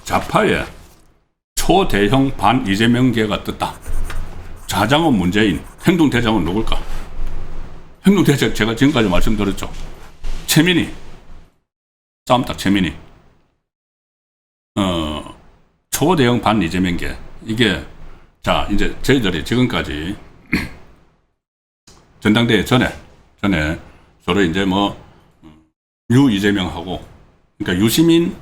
좌파의 초대형 반 이재명계가 떴다. 좌장은 문재인, 행동대장은 누굴까? 행동대장 제가 지금까지 말씀드렸죠. 최민희, 싸움딱 최민희. 초대형 반 이재명계. 이게 자 이제 저희들이 지금까지 전당대회 전에 서로 이제 뭐 유 이재명하고 그러니까 유시민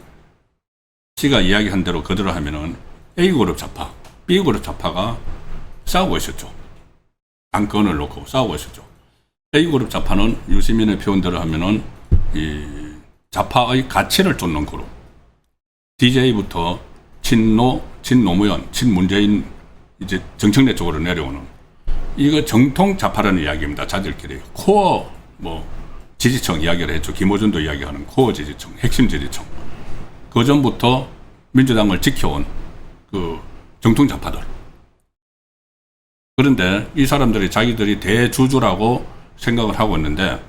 씨가 이야기한 대로 그대로 하면은 A그룹 좌파, B그룹 좌파가 싸우고 있었죠. 당권을 놓고 싸우고 있었죠. A그룹 좌파는 유시민의 표현대로 하면은 이 좌파의 가치를 쫓는 그룹. DJ부터 친노무현, 친문재인 이제 정청래 쪽으로 내려오는 이거 정통 좌파라는 이야기입니다. 자들끼리 코어 뭐 지지층 이야기를 했죠. 김어준도 이야기하는 코어 지지층, 핵심 지지층. 그 전부터 민주당을 지켜온 그 정통 좌파들. 그런데 이 사람들이 자기들이 대주주라고 생각을 하고 있는데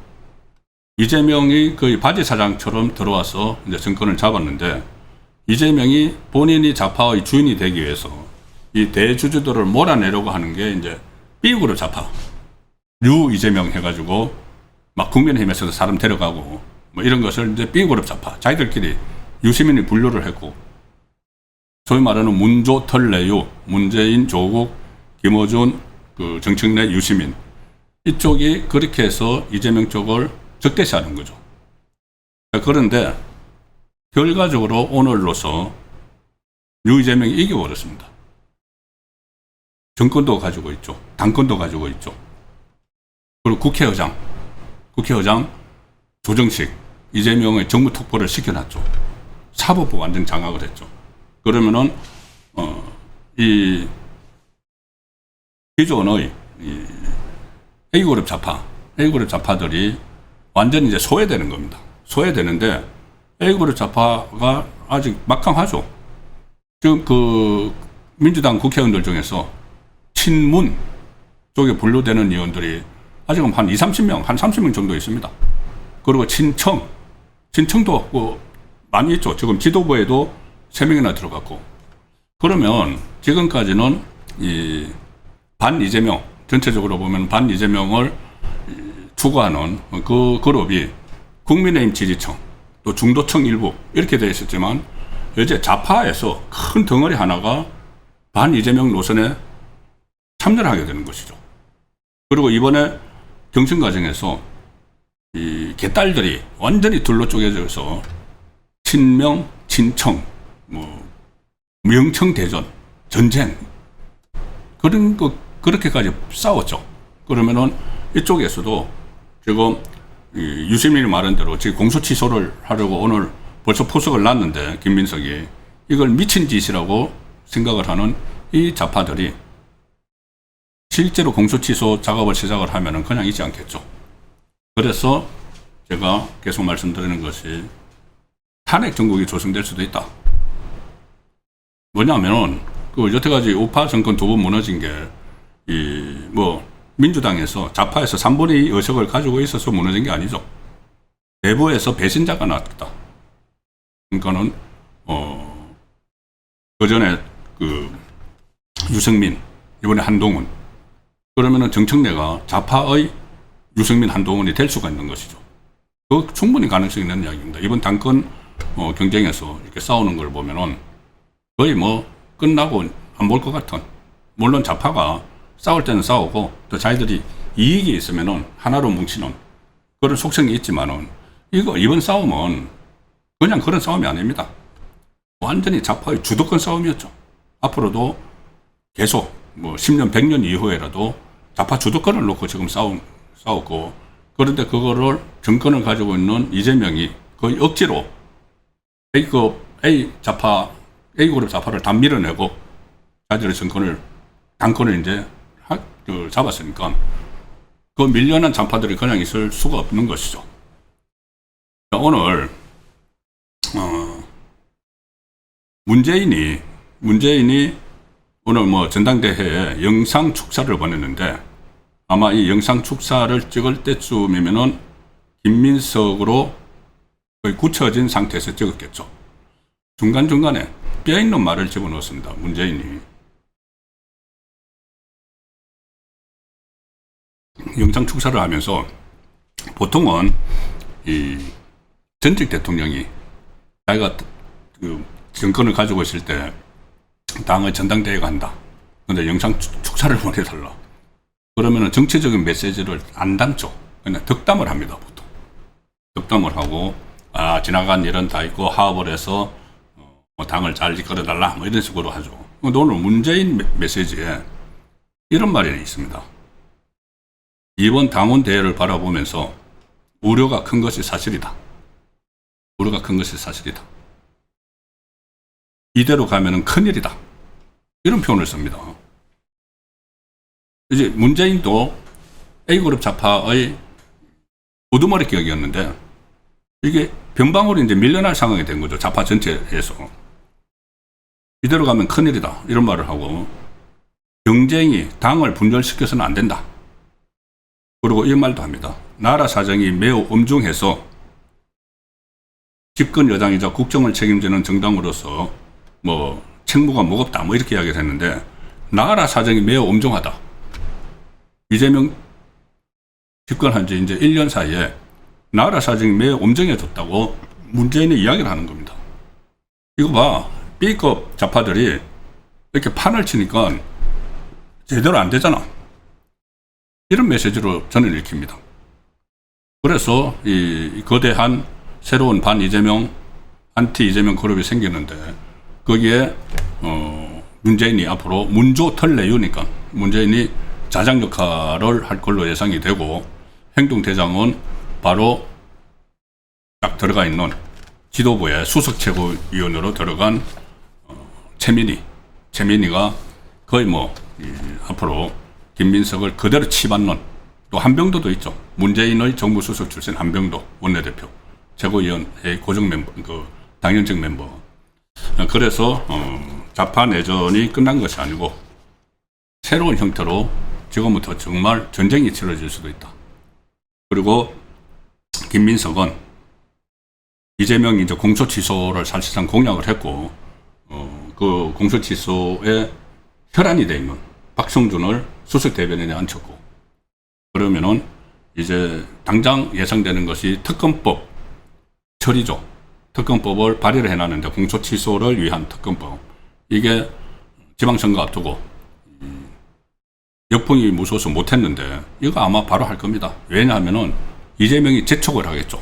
이재명이 거의 바지 사장처럼 들어와서 이제 정권을 잡았는데 이재명이 본인이 좌파의 주인이 되기 위해서 이 대주주들을 몰아내려고 하는 게 이제 B그룹 좌파. 류 이재명 해가지고 막 국민의힘에서도 사람 데려가고 뭐 이런 것을 이제 B그룹 좌파. 자기들끼리 유시민이 분류를 했고 소위 말하는 문조 털내유, 문재인, 조국, 김어준, 그 정청래, 유시민 이쪽이 그렇게 해서 이재명 쪽을 적대시하는 거죠. 그런데 결과적으로 오늘로서 유 이재명이 이겨버렸습니다. 정권도 가지고 있죠. 당권도 가지고 있죠. 그리고 국회의장 조정식 이재명의 정무특보를 시켜놨죠. 사법부 완전 장악을 했죠. 그러면은 이 기존의 이 A그룹 좌파들이 완전히 이제 소외되는 겁니다. 소외되는데 A그룹 좌파가 아직 막강하죠. 지금 그 민주당 국회의원들 중에서 친문 쪽에 분류되는 의원들이 아직은 한 30명 정도 있습니다. 그리고 친청도 뭐 많이 있죠. 지금 지도부에도 3명이나 들어갔고. 그러면 지금까지는 이 반 이재명, 전체적으로 보면 반 이재명을 추구하는 그 그룹이 국민의힘 지지층, 또 중도층 일부 이렇게 되어 있었지만 이제 좌파에서 큰 덩어리 하나가 반 이재명 노선에 참여를 하게 되는 것이죠. 그리고 이번에 경선 과정에서 이 개딸들이 완전히 둘로 쪼개져서 친명, 친청, 뭐 명청 대전, 전쟁 그런 거 그렇게까지 싸웠죠. 그러면은 이쪽에서도 지금 유시민이 말한 대로 지금 공소 취소를 하려고 오늘 벌써 포석을 놨는데 김민석이 이걸 미친 짓이라고 생각을 하는 이 좌파들이 실제로 공소 취소 작업을 시작을 하면은 그냥 있지 않겠죠. 그래서 제가 계속 말씀드리는 것이 탄핵 정국이 조성될 수도 있다. 뭐냐면은 그 여태까지 우파 정권 2번 무너진 게 뭐 민주당에서 좌파에서 3분의 2 의석을 가지고 있어서 무너진 게 아니죠. 내부에서 배신자가 나왔다. 그러니까는 그 전에 그 유승민 이번에 한동훈 그러면은 정청래가 좌파의 유승민 한동훈이 될 수가 있는 것이죠. 그 충분히 가능성이 있는 이야기입니다. 이번 당권 경쟁에서 이렇게 싸우는 걸 보면은 거의 뭐 끝나고 안 볼 것 같은. 물론 좌파가 싸울 때는 싸우고 또 자기들이 이익이 있으면은 하나로 뭉치는 그런 속성이 있지만은 이번 싸움은 그냥 그런 싸움이 아닙니다. 완전히 좌파의 주도권 싸움이었죠. 앞으로도 계속 뭐 10년, 100년 이후에라도 좌파 주도권을 놓고 지금 싸웠고 그런데 그거를 정권을 가지고 있는 이재명이 거의 억지로 A그룹 좌파를 다 밀어내고 자기들의 당권을 이제 잡았으니까 그 밀려난 좌파들이 그냥 있을 수가 없는 것이죠. 오늘 문재인이 오늘 뭐 전당대회에 영상 축사를 보냈는데 아마 이 영상 축사를 찍을 때쯤이면은 김민석으로 거의 굳혀진 상태에서 찍었겠죠. 중간중간에 뼈있는 말을 집어넣었습니다. 문재인이. 영상 축사를 하면서 보통은 이 전직 대통령이 자기가 그 정권을 가지고 있을 때 당의 전당대회가 한다. 근데 영상 축사를 보내달라. 그러면은 정치적인 메시지를 안 담죠. 그냥 덕담을 합니다, 보통. 덕담을 하고, 지나간 일은 다 있고, 하업을 해서, 당을 잘 이끌어달라. 뭐 이런 식으로 하죠. 근데 오늘 문재인 메시지에 이런 말이 있습니다. 이번 당원 대회를 바라보면서 우려가 큰 것이 사실이다. 우려가 큰 것이 사실이다. 이대로 가면은 큰일이다. 이런 표현을 씁니다. 이제 문재인도 A그룹 좌파의 우두머리 격이었는데 이게 변방으로 이제 밀려날 상황이 된 거죠. 좌파 전체에서. 이대로 가면 큰일이다. 이런 말을 하고 경쟁이 당을 분열시켜서는 안 된다. 그리고 이 말도 합니다. 나라 사정이 매우 엄중해서 집권 여당이자 국정을 책임지는 정당으로서 뭐 책무가 무겁다. 뭐 이렇게 이야기를 했는데 나라 사정이 매우 엄중하다. 이재명 집권한 지 이제 1년 사이에 나라 사정이 매우 엄정해졌다고 문재인이 이야기를 하는 겁니다. 이거 봐. B급 좌파들이 이렇게 판을 치니까 제대로 안 되잖아. 이런 메시지로 저는 읽힙니다. 그래서 이 거대한 새로운 반 이재명, 안티 이재명 그룹이 생기는데 거기에 문재인이 앞으로 문조 털내유니까 문재인이 자장 역할을 할 걸로 예상이 되고 행동대장은 바로 딱 들어가 있는 지도부의 수석 최고위원으로 들어간 최민희가 거의 앞으로 김민석을 그대로 치받는 또 한병도도 있죠. 문재인의 정무수석 출신 한병도 원내대표 최고위원회 고정 멤버, 당연직 멤버. 그래서 좌파 내전이 끝난 것이 아니고 새로운 형태로 지금부터 정말 전쟁이 치러질 수도 있다. 그리고 김민석은 이재명이 이제 공소 취소를 사실상 공약을 했고, 그 공소 취소에 혈안이 돼 있는 박성준을 수석 대변인에 앉혔고, 그러면은 이제 당장 예상되는 것이 특검법 처리죠. 특검법을 발의를 해놨는데 공소 취소를 위한 특검법. 이게 지방선거 앞두고 역풍이 무서워서 못했는데 이거 아마 바로 할 겁니다. 왜냐하면은 이재명이 재촉을 하겠죠.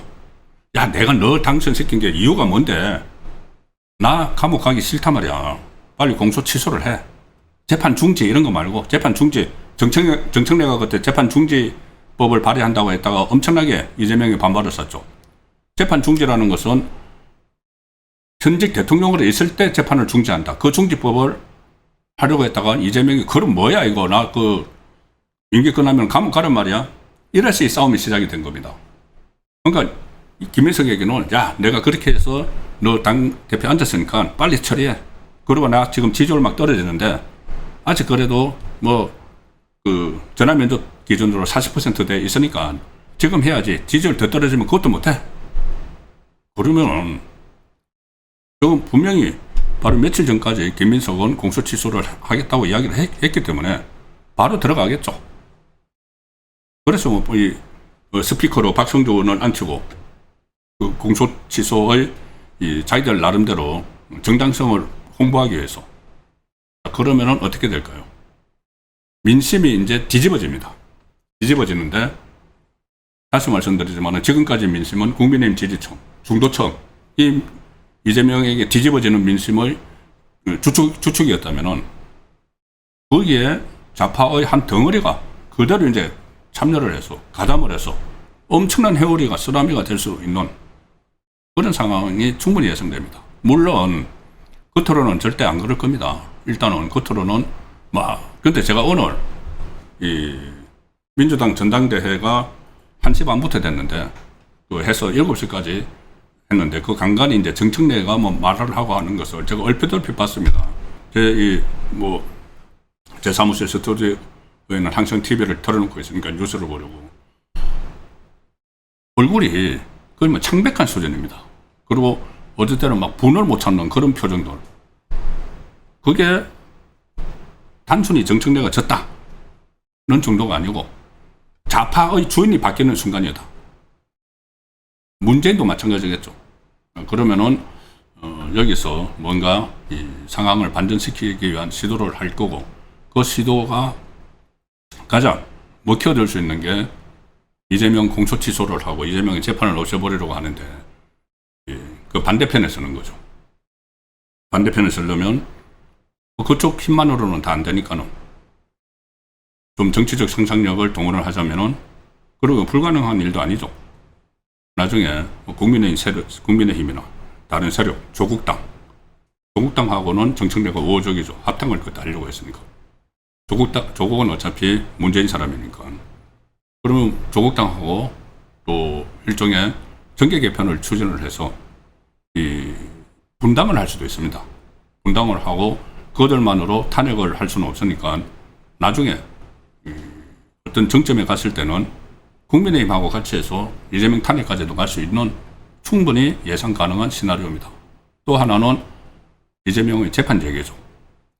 야, 내가 너 당선시킨 게 이유가 뭔데? 나 감옥 가기 싫단 말이야. 빨리 공소 취소를 해. 재판 중지 이런 거 말고 재판 중지. 정청래가 그때 재판 중지법을 발의한다고 했다가 엄청나게 이재명이 반발을 샀죠. 재판 중지라는 것은 현직 대통령으로 있을 때 재판을 중지한다. 그 중지법을 하려고 했다가 이재명이 그럼 뭐야 이거 나 임기 끝나면 감옥 가란 말이야. 이래서 이 싸움이 시작이 된 겁니다. 그러니까 김민석에게는 야 내가 그렇게 해서 너 당대표 앉았으니까 빨리 처리해. 그리고 나 지금 지지율 막 떨어지는데 아직 그래도 전화 면접 기준으로 40%대 있으니까 지금 해야지. 지지율 더 떨어지면 그것도 못해. 그러면 지금 분명히 바로 며칠 전까지 김민석은 공소 취소를 하겠다고 이야기를 했기 때문에 바로 들어가겠죠. 그래서 스피커로 박성준을 앉히고 그 공소 취소의 자기들 나름대로 정당성을 홍보하기 위해서. 그러면은 어떻게 될까요? 민심이 이제 뒤집어집니다. 뒤집어지는데 다시 말씀드리지만 지금까지 민심은 국민의힘 지지층, 중도층, 이재명에게 뒤집어지는 민심의 주축이었다면은 거기에 좌파의 한 덩어리가 그대로 이제 참여를 해서 가담을 해서 엄청난 회오리가 쓰나미가 될 수 있는 그런 상황이 충분히 예상됩니다. 물론 겉으로는 절대 안 그럴 겁니다. 일단은 겉으로는 근데 제가 오늘 이 민주당 전당대회가 1시 반부터 됐는데 해서 7시까지 했는데 그 간간히 이제 정청래가 말을 하고 하는 것을 제가 얼핏 봤습니다. 제 사무실 스튜디오 의원은 항상 TV를 틀어놓고 있으니까 뉴스를 보려고. 얼굴이 거의 뭐 창백한 수준입니다. 그리고 어떨 때는 막 분을 못 참는 그런 표정들. 그게 단순히 정청래가 졌다는 정도가 아니고 좌파의 주인이 바뀌는 순간이다. 문재인도 마찬가지겠죠. 그러면은 여기서 뭔가 이 상황을 반전시키기 위한 시도를 할 거고, 그 시도가 가장 먹혀들 수 있는 게 이재명 공소 취소를 하고 이재명의 재판을 없애버리려고 하는데, 그 반대편에 서는 거죠. 반대편에 서려면 그쪽 힘만으로는 다 안 되니까는 좀 정치적 상상력을 동원을 하자면은, 그리고 불가능한 일도 아니죠. 나중에 국민의힘이나 다른 세력, 조국당하고는 정청래가 우호적이죠. 합당을 그때 하려고 했으니까. 조국은 어차피 문재인 사람이니까. 그러면 조국당하고 또 일종의 정계 개편을 추진을 해서 이 분당을 할 수도 있습니다. 분당을 하고 그들만으로 탄핵을 할 수는 없으니까 나중에 어떤 정점에 갔을 때는 국민의힘하고 같이 해서 이재명 탄핵까지도 갈 수 있는 충분히 예상 가능한 시나리오입니다. 또 하나는 이재명의 재판 재개죠.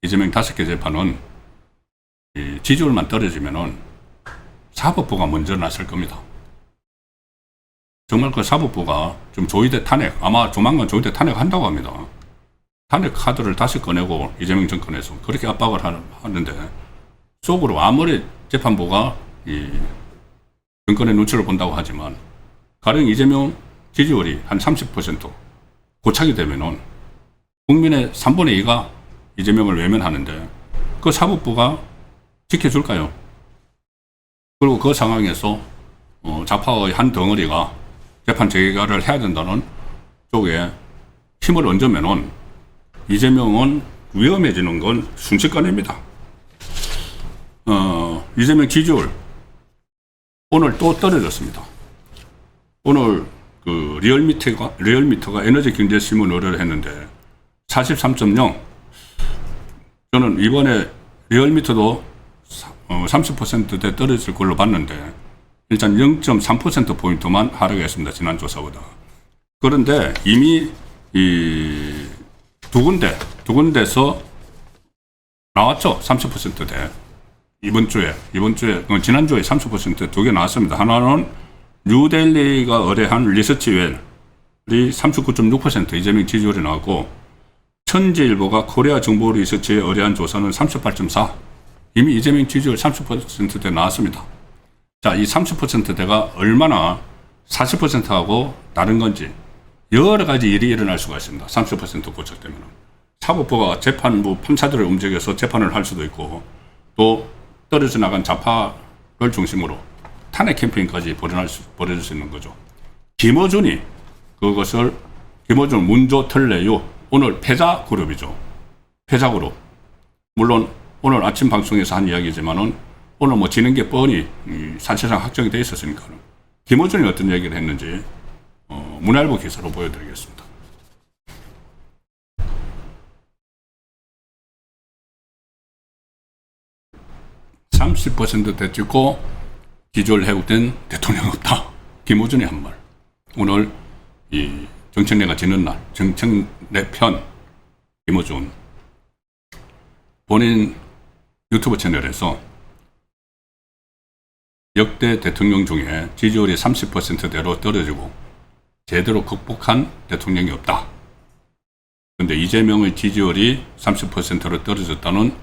이재명 5개 재판은 지지율만 떨어지면은 사법부가 먼저 나설 겁니다. 정말 그 사법부가 좀 조희대 탄핵, 아마 조만간 조희대 탄핵한다고 합니다. 탄핵 카드를 다시 꺼내고 이재명 정권에서 그렇게 압박을 하는데, 속으로 아무리 재판부가 이 정권의 눈치를 본다고 하지만 가령 이재명 지지율이 한 30% 고착이 되면은 국민의 3분의 2가 이재명을 외면하는데 그 사법부가 지켜줄까요? 그리고 그 상황에서 좌파의 한 덩어리가 재판 재개를 해야 된다는 쪽에 힘을 얹으면은 이재명은 위험해지는 건 순식간입니다. 이재명 지지율 오늘 또 떨어졌습니다. 오늘 그 리얼미터가 에너지경제신문 의뢰를 했는데 43.0. 저는 이번에 리얼미터도 30%대 떨어질 걸로 봤는데 일단 0.3%포인트만 하락했습니다. 지난 조사보다. 그런데 이미 이 두 군데서 나왔죠. 30%대. 지난주에 30% 두 개 나왔습니다. 하나는 뉴델리가 의뢰한 리서치웰이 39.6% 이재명 지지율이 나왔고, 천지일보가 코리아 정보 리서치에 의뢰한 조사는 38.4. 이미 이재명 지지율 30%대 나왔습니다. 자, 이 30%대가 얼마나 40%하고 다른 건지 여러 가지 일이 일어날 수가 있습니다. 30% 고착되면 사법부가 재판부 판사들을 움직여서 재판을 할 수도 있고, 또 떨어져 나간 좌파를 중심으로 탄핵 캠페인까지 벌여질 수 있는 거죠. 김어준 문조 틀레유 오늘 패자 그룹이죠. 패자 그룹. 물론 오늘 아침 방송에서 한 이야기지만은 오늘 뭐 지는 게 뻔히 사실상 확정이 돼 있었으니까 김어준이 어떤 얘기를 했는지 문화일보 기사로 보여드리겠습니다. (30%대) 찍고 기조를 회복된 대통령 없다. 김어준이 한 말. 오늘 이 정청래가 지는 날 정청래 편 김어준 본인 유튜브 채널에서 역대 대통령 중에 지지율이 30%대로 떨어지고 제대로 극복한 대통령이 없다. 그런데 이재명의 지지율이 30%로 떨어졌다는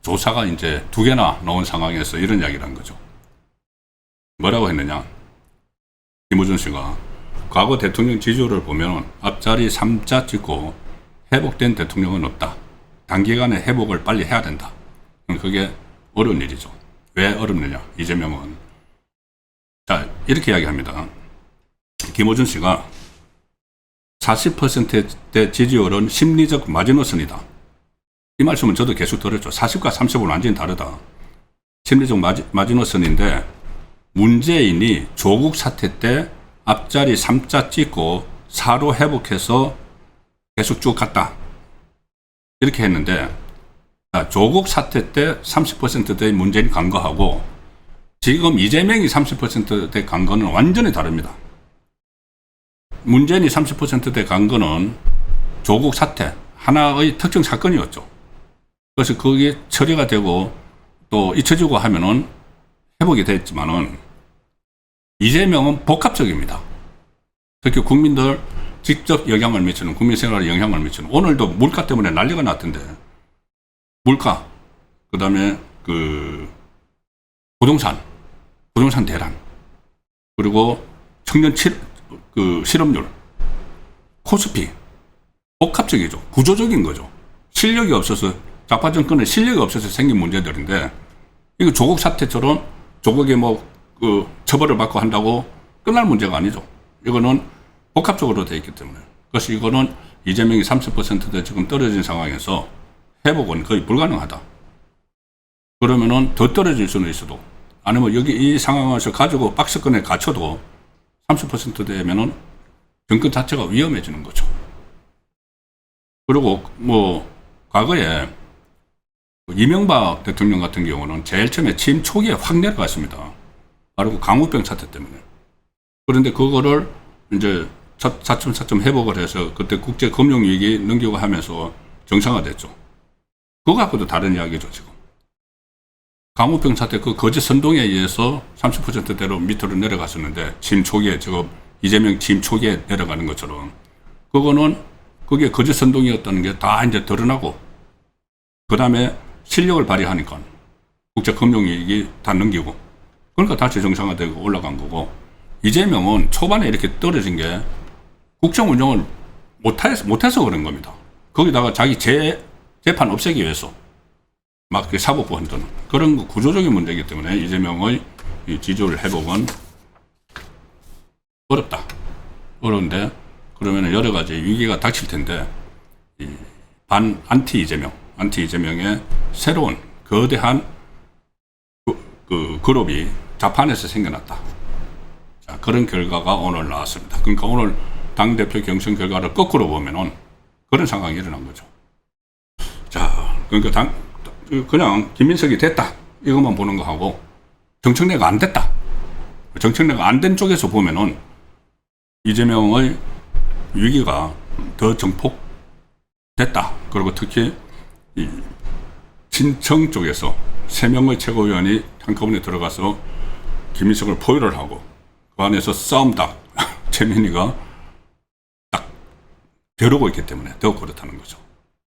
조사가 이제 2개나 나온 상황에서 이런 이야기를 한 거죠. 뭐라고 했느냐? 김어준 씨가 과거 대통령 지지율을 보면 앞자리 3자 찍고 회복된 대통령은 없다. 단기간에 회복을 빨리 해야 된다. 그게 어려운 일이죠. 왜 어렵느냐? 이재명은. 자, 이렇게 이야기합니다. 김어준 씨가 40%대 지지율은 심리적 마지노선이다. 이 말씀은 저도 계속 들었죠. 40과 30은 완전히 다르다. 심리적 마지노선인데 문재인이 조국 사태 때 앞자리 3자 찍고 4로 회복해서 계속 쭉 갔다. 이렇게 했는데 자, 조국 사태 때 30%대 문재인이 간 거하고 지금 이재명이 30%대 간 거는 완전히 다릅니다. 문재인이 30%대 간 거는 조국 사태 하나의 특정 사건이었죠. 그래서 그게 처리가 되고 또 잊혀지고 하면은 회복이 됐지만은 이재명은 복합적입니다. 특히 국민들 직접 영향을 미치는, 국민 생활에 영향을 미치는, 오늘도 물가 때문에 난리가 났던데, 물가, 그 다음에 부동산 대란, 그리고 청년 실업률, 코스피, 복합적이죠. 구조적인 거죠. 실력이 없어서, 좌파 정권의 실력이 없어서 생긴 문제들인데, 이거 조국 사태처럼 조국이 처벌을 받고 한다고 끝날 문제가 아니죠. 이거는 복합적으로 되어 있기 때문에. 그래서 이거는 이재명이 30%대 지금 떨어진 상황에서 회복은 거의 불가능하다. 그러면은 더 떨어질 수는 있어도, 아니면 여기 이 상황에서 가지고 박스권에 갇혀도 30% 되면은 정권 자체가 위험해지는 거죠. 그리고 과거에 이명박 대통령 같은 경우는 제일 처음에 취임 초기에 확 내려갔습니다. 바로 그 강우병 사태 때문에. 그런데 그거를 이제 차츰 회복을 해서 그때 국제금융위기 넘기고 하면서 정상화됐죠. 그거 갖고도 다른 이야기죠, 지금. 강우병 사태 그 거짓 선동에 의해서 30%대로 밑으로 내려갔었는데, 취임 초기에, 지금 이재명 취임 초기에 내려가는 것처럼, 그게 거짓 선동이었다는 게 다 이제 드러나고, 그 다음에 실력을 발휘하니까 국제금융위기 다 넘기고, 그러니까 다시 정상화되고 올라간 거고, 이재명은 초반에 이렇게 떨어진 게 국정 운영을 못해서 그런 겁니다. 거기다가 자기 재판 없애기 위해서 막 사법부 흔드는 그런 구조적인 문제이기 때문에 이재명의 지지율 회복은 어렵다. 어려운데, 그러면 여러 가지 위기가 닥칠 텐데, 안티 이재명의 새로운 거대한 그룹이 자판에서 생겨났다. 자, 그런 결과가 오늘 나왔습니다. 그러니까 오늘 당대표 경선 결과를 거꾸로 보면은 그런 상황이 일어난 거죠. 자, 그러니까 그냥 김민석이 됐다, 이것만 보는 거 하고, 정청래가 안 됐다, 정청래가 안 된 쪽에서 보면은 이재명의 위기가 더 증폭됐다. 그리고 특히 이 신청 쪽에서 3명의 최고위원이 한꺼번에 들어가서 김민석을 포위를 하고, 그 안에서 싸움닭 최민희가 딱 벼르고 있기 때문에 더 그렇다는 거죠.